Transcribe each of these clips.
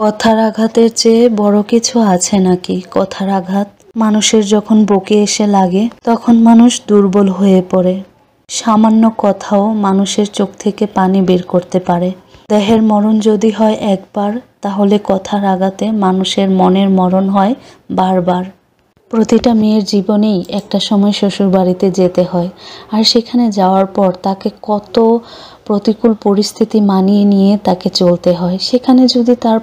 কথার আঘাতের চেয়ে বড় কিছু আছে নাকি? কথার আঘাত মানুষের যখন বুকে এসে লাগে তখন মানুষ দুর্বল হয়ে পড়ে। সামান্য কথাও মানুষের চোখ থেকে পানি বের করতে পারে। দেহের মরণ যদি হয় একবার, তাহলে কথার আঘাতে মানুষের মনের মরণ হয় বারবার। প্রতিটা মেয়ের জীবনেই একটা সময় শ্বশুরবাড়িতে যেতে হয়, আর সেখানে যাওয়ার পর তাকে কত প্রতিকূল পরিস্থিতি মানিয়ে নিয়ে তাকে চলতে হয়। সেখানে যদি তার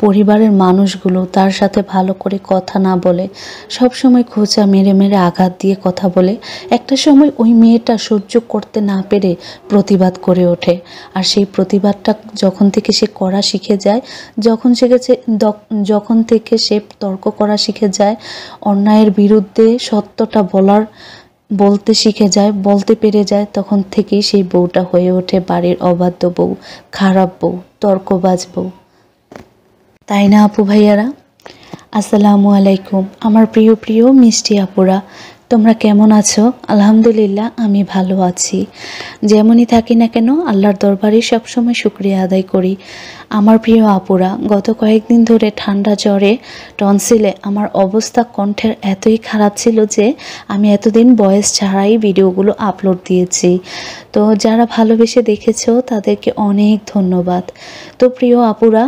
পরিবারের মানুষগুলো তার সাথে ভালো করে কথা না বলে, সব সময় খোঁচা মেরে মেরে আঘাত দিয়ে কথা বলে, একটা সময় ওই মেয়েটা সহ্য করতে না পেরে প্রতিবাদ করে ওঠে। আর সেই প্রতিবাদটা যখন থেকে সে করা শিখে যায়, যখন থেকে সে তর্ক করা শিখে যায়, অন্যায়ের বিরুদ্ধে সত্যটা বলতে শিখে যায়, বলতে পেরে যায়, তখন থেকেই সেই বউটা হয়ে ওঠে বাড়ির অবাধ্য বউ, খারাপ বউ, তর্কবাজ বউ। তাই না আপু ভাইয়ারা? আসসালামু আলাইকুম আমার প্রিয় প্রিয় মিষ্টি আপুরা, তোমরা কেমন আছো? আলহামদুলিল্লাহ আমি ভালো আছি। যেমনই থাকি না কেন, আল্লাহর দরবারে সবসময় শুকরিয়া আদায় করি। আমার প্রিয় আপুরা, গত কয়েকদিন ধরে ঠান্ডা জ্বরে টনসিলে আমার অবস্থা কণ্ঠের এতই খারাপ ছিল যে আমি এতদিন ভয়েস ছাড়াই ভিডিওগুলো আপলোড দিয়েছি। তো যারা ভালোবেসে দেখেছো তাদেরকে অনেক ধন্যবাদ। তো প্রিয় আপুরা,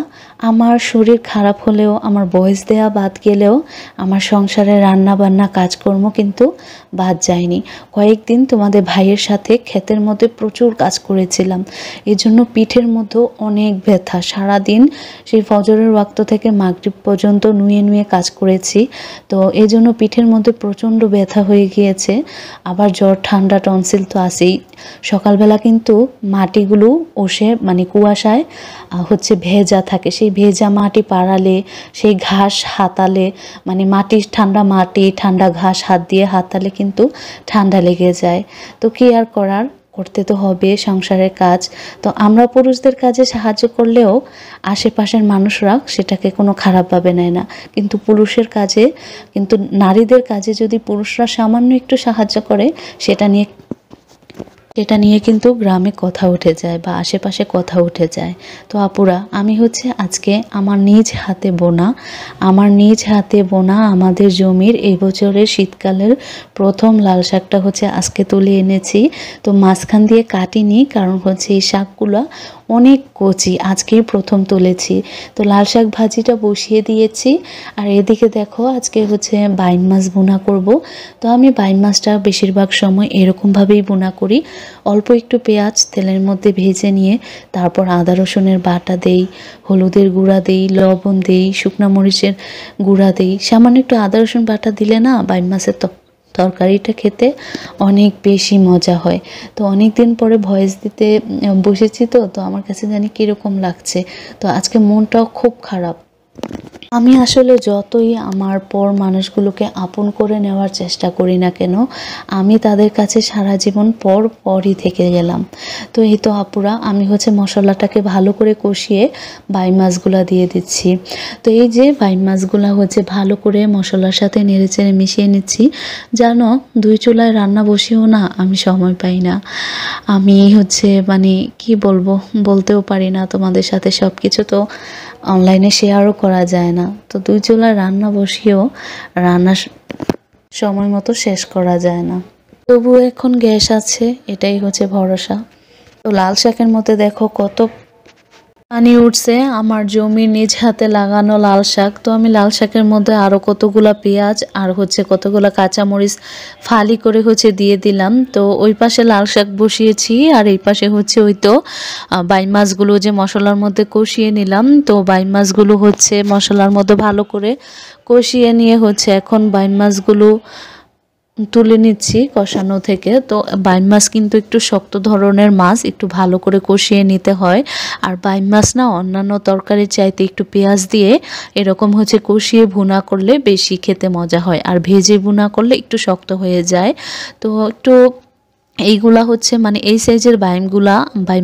আমার শরীর খারাপ হলেও, আমার ভয়েস দেওয়া বাদ গেলেও, আমার সংসারে রান্না বান্না কাজকর্ম কিন্তু বাদ যায়নি। কয়েকদিন তোমাদের ভাইয়ের সাথে ক্ষেতের মধ্যে প্রচুর কাজ করেছিলাম, এজন্য পিঠের মধ্যেও অনেক ব্যথা। সারাদিন সেই ফজরের ওয়াক্ত থেকে মাগরিব পর্যন্ত নুয়ে নুয়ে কাজ করেছি, তো এজন্য পিঠের মধ্যে প্রচণ্ড ব্যথা হয়ে গিয়েছে। আবার জ্বর, ঠান্ডা, টনসিল তো আছেই। সকালবেলা কিন্তু মাটিগুলো কুয়াশায় ভেজা থাকে, সেই ভেজা মাটি পাড়ালে, সেই ঘাস হাতালে, ঠান্ডা মাটি ঠান্ডা ঘাস হাত দিয়ে হাতালে কিন্তু ঠান্ডা লেগে যায়। তো কি আর করার, করতে তো হবে সংসারের কাজ। তো আমরা পুরুষদের কাজে সাহায্য করলেও আশেপাশের মানুষরা সেটাকে কোনো খারাপভাবে নেয় না, কিন্তু নারীদের কাজে যদি পুরুষরা সামান্য একটু সাহায্য করে, সেটা নিয়ে কিন্তু গ্রামে কথা উঠে যায় বা আশেপাশে কথা উঠে যায়। তো আপুরা, আমি আজকে আমার নিজ হাতে বোনা আমাদের জমির এই বছরের শীতকালের প্রথম লাল শাকটা আজকে তুলে এনেছি। তো মাঝখান দিয়ে কাটিনি, কারণ এই শাকগুলো অনেক কচি, আজকেই প্রথম তুলেছি। তো লাল শাক ভাজিটা বসিয়ে দিয়েছি। আর এদিকে দেখো, আজকে বাইম মাছ বোনা করব। তো আমি বাইম মাছটা বেশিরভাগ সময় এরকমভাবেই বোনা করি। অল্প একটু পেঁয়াজ তেলের মধ্যে ভেজে নিয়ে তারপর আদা রসুনের বাটা দেই, হলুদের গুঁড়া দেই, লবণ দেই, শুকনা মরিচের গুঁড়া দেই। সামান্য একটু আদা রসুন বাটা দিলে না বাইম মাছের তরকারিটা খেতে অনেক বেশি মজা হয়। তো অনেক দিন পরে ভয়েস দিতে বসেছি, তো আমার কাছে জানি কীরকম লাগছে। তো আজকে মনটাও খুব খারাপ। আমি আসলে যতই আমার পর মানুষগুলোকে আপন করে নেওয়ার চেষ্টা করি না কেন, আমি তাদের কাছে সারা জীবন পরই থেকে গেলাম। তো এই তো আপুরা, আমি মশলাটাকে ভালো করে কষিয়ে বাইম মাছগুলা দিয়ে দিচ্ছি। তো এই যে বাইম মাছগুলা ভালো করে মশলার সাথে নেড়েচেড়ে মিশিয়ে নিচ্ছি। জানো, 2 চুলায় রান্না বসিয়েও না আমি সময় পাই না। আমি কি বলবো, বলতেও পারি না তোমাদের সাথে। সব কিছু তো অনলাইনে শেয়ারও করা যায় না। তো 2 চুলায় রান্না বসিয়েও রান্না সময় মতো শেষ করা যায় না। তবুও এখন গ্যাস আছে, এটাই ভরসা। তো লাল শাকের মধ্যে দেখো কত পানি উঠছে, আমার জমির নিজ হাতে লাগানো লাল শাক। তো আমি লাল শাকের মধ্যে আরও কতগুলা পেঁয়াজ আর কতগুলা কাঁচামরিচ ফালি করে দিয়ে দিলাম। তো ওই পাশে লাল শাক বসিয়েছি, আর এই পাশে ওই তো বাইম মাছগুলো যে মশলার মধ্যে কষিয়ে নিলাম। তো বাইম মাছগুলো মশলার মধ্যে ভালো করে কষিয়ে নিয়ে এখন বাইম মাছগুলো তুলে নিচ্ছি কষানো থেকে। তো বাইম মাছ কিন্তু একটু শক্ত ধরনের মাছ, একটু ভালো করে কষিয়ে নিতে হয়। আর বাইম মাছ না অন্যান্য তরকারির চাইতে একটু পেঁয়াজ দিয়ে এরকম কষিয়ে ভুনা করলে বেশি খেতে মজা হয়, আর ভেজে ভুনা করলে একটু শক্ত হয়ে যায়। তো একটু এইগুলা হচ্ছে মানে এই সাইজের বাইম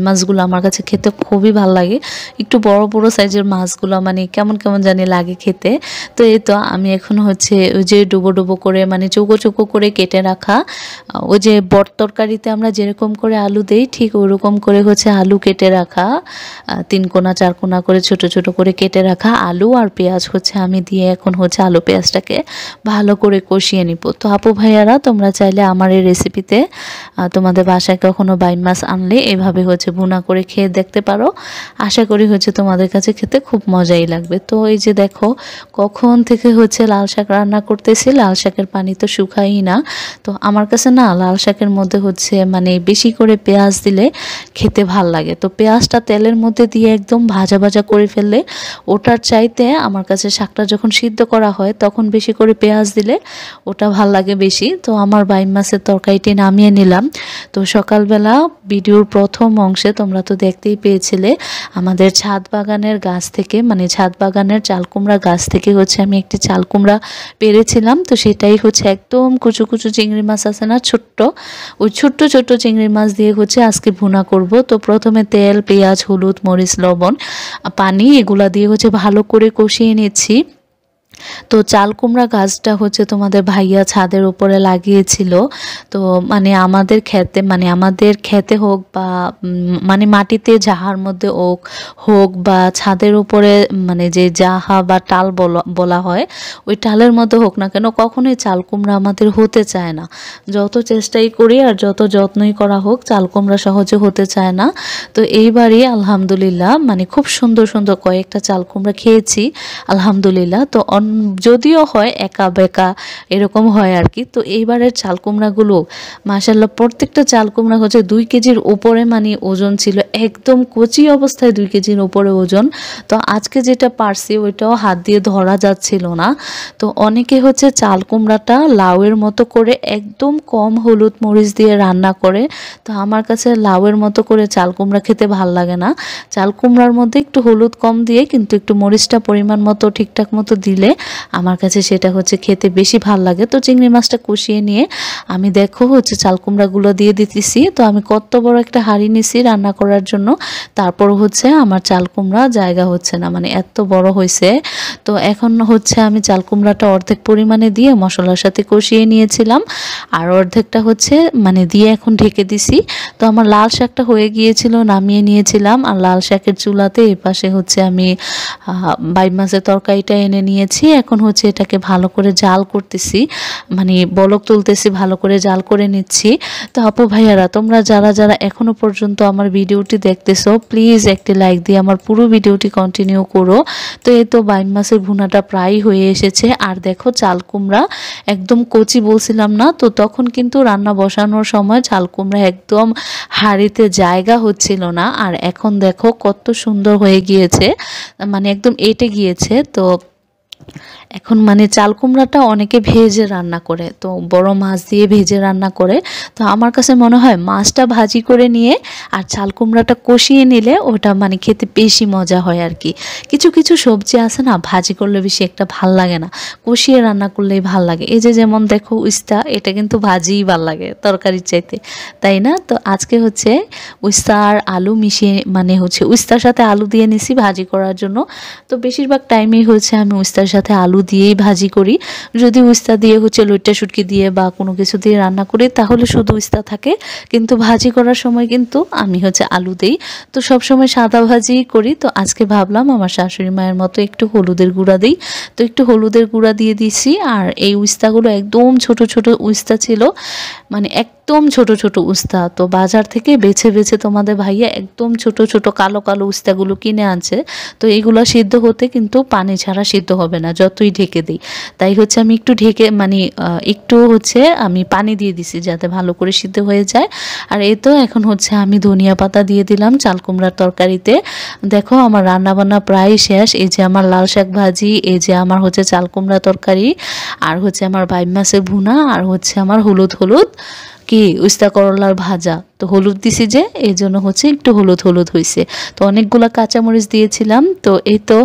মাছগুলো আমার কাছে খেতে খুবই ভালো লাগে। একটু বড় বড় সাইজের মাছগুলো মানে কেমন কেমন জানি লাগে খেতে। তো এই তো আমি এখন হচ্ছে ওই যে ডুবো ডুবো করে মানে চৌকো চৌকো করে কেটে রাখা, ওই যে বট তরকারিতে আমরা যেরকম করে আলু দেই ঠিক ওরকম করে হচ্ছে আলু কেটে রাখা, 3 কোনা 4 কোনা করে ছোট ছোট করে কেটে রাখা আলু আর পেঁয়াজ হচ্ছে আমি দিয়ে এখন হচ্ছে আলু পেঁয়াজটাকে ভালো করে কষিয়ে নিব। তো আপু ভাইয়ারা তোমরা চাইলে আমার এই রেসিপিতে তোমাদের বাসায় কখনো বাইম মাছ আনলে এভাবে হচ্ছে ভুনা করে খেয়ে দেখতে পারো। আশা করি হচ্ছে তোমাদের কাছে খেতে খুব মজাই লাগবে। তো এই যে দেখো কখন থেকে হচ্ছে লাল শাক রান্না করতেছি, লাল শাকের পানি তো শুকাই না। তো আমার কাছে না লাল শাকের মধ্যে হচ্ছে মানে বেশি করে পেঁয়াজ দিলে খেতে ভাল লাগে। তো পেঁয়াজটা তেলের মধ্যে দিয়ে একদম ভাজা ভাজা করে ফেললে ওটার চাইতে আমার কাছে শাকটা যখন সিদ্ধ করা হয় তখন বেশি করে পেঁয়াজ দিলে ওটা ভাল লাগে বেশি। তো আমার বাইম মাছের তরকারিটি নামিয়ে নিলাম। তো সকালবেলা ভিডিওর প্রথম অংশে তোমরা তো দেখতেই পেয়েছিলে আমাদের ছাদ বাগানের গাছ থেকে মানে ছাদ বাগানের চাল কুমড়া গাছ থেকে হচ্ছে আমি একটি চাল কুমড়া পেরেছিলাম। তো সেটাই হচ্ছে একদম কুচু কুচু চিংড়ি মাছ আছে না ছোট্ট, ওই ছোট্ট ছোট্ট চিংড়ি মাছ দিয়ে হচ্ছে আজকে ভুনা করব। তো প্রথমে তেল, পেঁয়াজ, হলুদ, মরিচ, লবণ, পানি এগুলা দিয়ে হচ্ছে ভালো করে কষিয়ে নিচ্ছি। তো চাল কুমড়া গাছটা হচ্ছে তোমাদের ভাইয়া ছাদের উপরে লাগিয়েছিল। তো মানে আমাদের খেতে হোক বা মানে মাটিতে জাহার মধ্যে হোক বা ছাদের উপরে মানে যে জাহা বা টাল বলা হয় ওই টালের মধ্যে হোক না কেন কখনোই চাল কুমড়া আমাদের হতে চায় না। যত চেষ্টাই করি আর যত যত্নই করা হোক চাল কুমড়া সহজে হতে চায় না। তো এইবারই আলহামদুলিল্লাহ মানে খুব সুন্দর সুন্দর কয়েকটা চাল কুমড়া খেয়েছি আলহামদুলিল্লাহ। তো যদিও হয় একা বেকা এরকম হয় আর কি। তো এইবারের চাল কুমড়াগুলো মাশাআল্লাহ প্রত্যেকটা চাল কুমড়া হচ্ছে 2 কেজির উপরে মানে ওজন ছিল, একদম কচি অবস্থায় 2 কেজির উপরে ওজন। তো আজকে যেটা পারছি ওইটাও হাত দিয়ে ধরা যাচ্ছিল না। তো অনেকে হচ্ছে চাল কুমড়াটা লাউয়ের মতো করে একদম কম হলুদ মরিচ দিয়ে রান্না করে। তো আমার কাছে লাউয়ের মতো করে চাল কুমড়া খেতে ভাল লাগে না। চাল কুমড়ার মধ্যে একটু হলুদ কম দিয়ে কিন্তু একটু মরিচটা পরিমাণ মতো ঠিকঠাক মতো দিলে আমার কাছে সেটা হচ্ছে খেতে বেশি ভাল লাগে। তো চিংড়ি মাছটা কষিয়ে নিয়ে আমি দেখো হচ্ছে চাল কুমড়াগুলো দিয়ে দিতেছি। তো আমি কত বড় একটা হাঁড়ি নিছি রান্না করার জন্য, তারপর হচ্ছে আমার চাল কুমড়া জায়গা হচ্ছে না মানে এত বড় হয়েছে। তো এখন হচ্ছে আমি চাল কুমড়াটা অর্ধেক পরিমাণে দিয়ে মশলার সাথে কষিয়ে নিয়েছিলাম আর অর্ধেকটা হচ্ছে মানে দিয়ে এখন ঢেকে দিছি। তো আমার লাল শাকটা হয়ে গিয়েছিল, নামিয়ে নিয়েছিলাম। আর লাল শাকের চুলাতে এপাশে হচ্ছে আমি বাইম মাছের তরকারিটা এনে নিয়েছি। এখন হচ্ছে এটাকে ভালো করে জাল করতেছি মানে বলক তুলতেছি, ভালো করে জাল করে নিচ্ছি। তো আপু ভাইয়ারা তোমরা যারা যারা এখনো পর্যন্ত আমার ভিডিওটি দেখতেছো প্লিজ একটি লাইক দিয়ে আমার পুরো ভিডিওটি কন্টিনিউ করো। তো এই তো বাইম মাছের ভুনাটা প্রায় হয়ে এসেছে। আর দেখো চাল কুমড়া একদম কচি বলছিলাম না, তো তখন কিন্তু রান্না বসানোর সময় চাল কুমড়া একদম হাঁড়িতে জায়গা হচ্ছিল না। আর এখন দেখো কত সুন্দর হয়ে গিয়েছে মানে একদম এঁটে গিয়েছে। তো এখন মানে চাল কুমড়াটা অনেকে ভেজে রান্না করে, তো বড় মাছ দিয়ে ভেজে রান্না করে। তো আমার কাছে মনে হয় মাছটা ভাজি করে নিয়ে আর চাল কুমড়াটা কষিয়ে নিলে ওটা মানে খেতে বেশি মজা হয় আর কি। কিছু কিছু সবজি আছে না ভাজি করলে বেশি একটা ভাল লাগে না, কষিয়ে রান্না করলেই ভাল লাগে। এই যে যেমন দেখো উস্তা, এটা কিন্তু ভাজিই ভাল লাগে তরকারির চাইতে, তাই না? তো আজকে হচ্ছে উস্তা আর আলু মিশিয়ে মানে হচ্ছে উস্তার সাথে আলু দিয়ে নিছি ভাজি করার জন্য। তো বেশিরভাগ টাইমেই হচ্ছে আমি উস্তার সাথে আলু দিয়েই ভাজি করি। যদি উস্তা দিয়ে হচ্ছে লইট্টা শুটকি দিয়ে বা কোনো কিছু দিয়ে রান্না করি তাহলে শুধু উস্তা থাকে, কিন্তু ভাজি করার সময় কিন্তু আমি হচ্ছে আলু দেই। তো সবসময় সাদা ভাজিই করি। তো আজকে ভাবলাম আমার শাশুড়ি মায়ের মতো একটু হলুদের গুঁড়া দিই, তো একটু হলুদের গুঁড়া দিয়ে দিছি। আর এই উস্তাগুলো একদম ছোট ছোট উস্তা ছিল, মানে একদম ছোট ছোট উস্তা। তো বাজার থেকে বেছে বেছে তোমাদের ভাইয়া একদম ছোট ছোট কালো কালো উস্তাগুলো কিনে আনছে। তো এইগুলো সিদ্ধ হতে কিন্তু পানি ছাড়া সিদ্ধ হবে না যতই ঢেকে দিই। তাই হচ্ছে আমি একটু ঢেকে মানে একটু হচ্ছে আমি পানি দিয়ে দিছি যাতে ভালো করে সিদ্ধ হয়ে যায়। আর এই তো এখন হচ্ছে আমি ধনিয়া পাতা দিয়ে দিলাম চাল কুমড়ার তরকারিতে। দেখো আমার রান্না বান্না প্রায় শেষ। এই যে আমার লাল শাক ভাজি, এই যে আমার হচ্ছে চাল কুমড়া তরকারি, আর হচ্ছে আমার বাইম মাছের ভুনা, আর হচ্ছে আমার হলুদ হলুদ কি উস্তা করলার ভাজা, তো হলুদ দিছি যে এই জন্য হচ্ছে একটু হলুদ হলুদ হয়েছে। তো অনেকগুলো কাঁচামরিচ দিয়েছিলাম। তো এই তো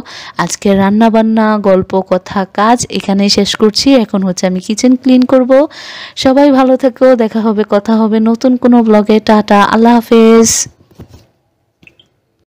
আজকে রান্না বান্না গল্প কথা কাজ এখানেই শেষ করছি। এখন হচ্ছে আমি কিচেন ক্লিন করব। সবাই ভালো থেকো, দেখা হবে কথা হবে নতুন কোনো ব্লগে। টাটা, আল্লাহ হাফেজ।